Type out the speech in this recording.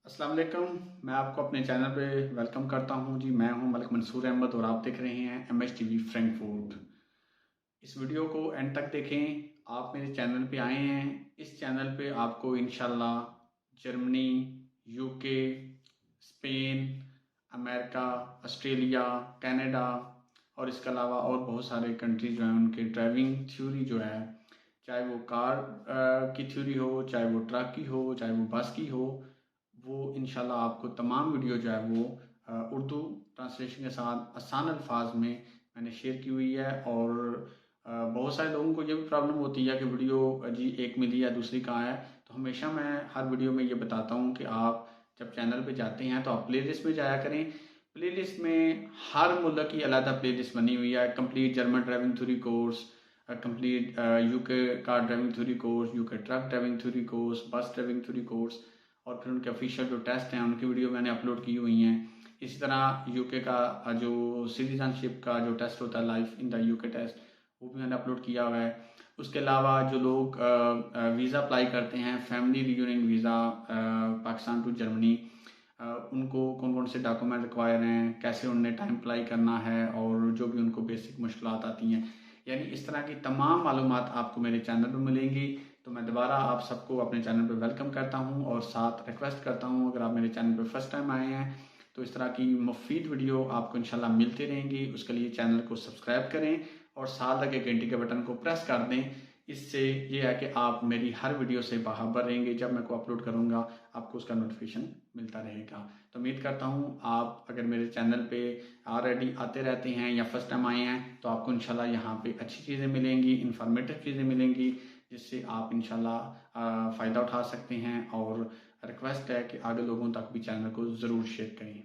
अस्सलाम वालेकुम। मैं आपको अपने चैनल पे वेलकम करता हूं जी। मैं हूं मलिक मंसूर अहमद और आप देख रहे हैं MHTV फ्रैंकफर्ट। इस वीडियो को एंड तक देखें। आप मेरे चैनल पे आए हैं, इस चैनल पे आपको इंशाल्लाह Germany, UK, Spain, America, Australia, Canada और इसके अलावा और बहुत सारे कंट्रीज जो हैं उनके ड्राइविंग थ्योरी जो है, चाहे वो कार की थ्योरी हो, चाहे वो ट्रक की हो, चाहे वो बस की हो, वो इंशाल्लाह आपको तमाम वीडियो जो है वो उर्दू ट्रांसलेशन के साथ आसान अल्फाज में मैंने शेयर की हुई है। और बहुत सारे लोगों को ये भी प्रॉब्लम होती है कि वीडियो जी एक मिली या दूसरी कहाँ है। तो हमेशा मैं हर वीडियो में ये बताता हूँ कि आप जब चैनल पे जाते हैं तो आप प्लेलिस्ट में जाया करें। प्लेलिस्ट में हर मुल्क की अलग प्लेलिस्ट बनी हुई है। Complete German driving theory course, complete UK car driving theory course, UK truck driving theory course, बस ड्राइविंग थ्योरी कोर्स और फिर उनके ऑफिशियल जो टेस्ट हैं उनकी वीडियो मैंने अपलोड की हुई हैं। इसी तरह यूके का जो सिटीजनशिप का जो टेस्ट होता है, life in the UK test, वो भी मैंने अपलोड किया हुआ है। उसके अलावा जो लोग वीज़ा अप्लाई करते हैं, family reunion visa Pakistan to Germany, उनको कौन कौन से डॉक्यूमेंट रिक्वायर हैं, कैसे उन्हें टाइम अप्लाई करना है और जो भी उनको बेसिक मुश्किलात आती हैं, यानी इस तरह की तमाम मालूमात आपको मेरे चैनल पर मिलेंगी। तो मैं दोबारा आप सबको अपने चैनल पर वेलकम करता हूं और साथ रिक्वेस्ट करता हूं, अगर आप मेरे चैनल पर फर्स्ट टाइम आए हैं तो इस तरह की मुफीद वीडियो आपको इंशाल्लाह मिलती रहेंगी। उसके लिए चैनल को सब्सक्राइब करें और साथ लगे घंटी के बटन को प्रेस कर दें। इससे ये है कि आप मेरी हर वीडियो से बाखबर रहेंगे। जब मैं को अपलोड करूँगा आपको उसका नोटिफिकेशन मिलता रहेगा। तो उम्मीद करता हूँ आप अगर मेरे चैनल पे ऑलरेडी आते रहते हैं या फर्स्ट टाइम आए हैं तो आपको इंशाल्लाह यहाँ पे अच्छी चीज़ें मिलेंगी, इन्फॉर्मेटिव चीज़ें मिलेंगी, जिससे आप इंशाल्लाह फ़ायदा उठा सकते हैं। और रिक्वेस्ट है कि आगे लोगों तक भी चैनल को ज़रूर शेयर करें।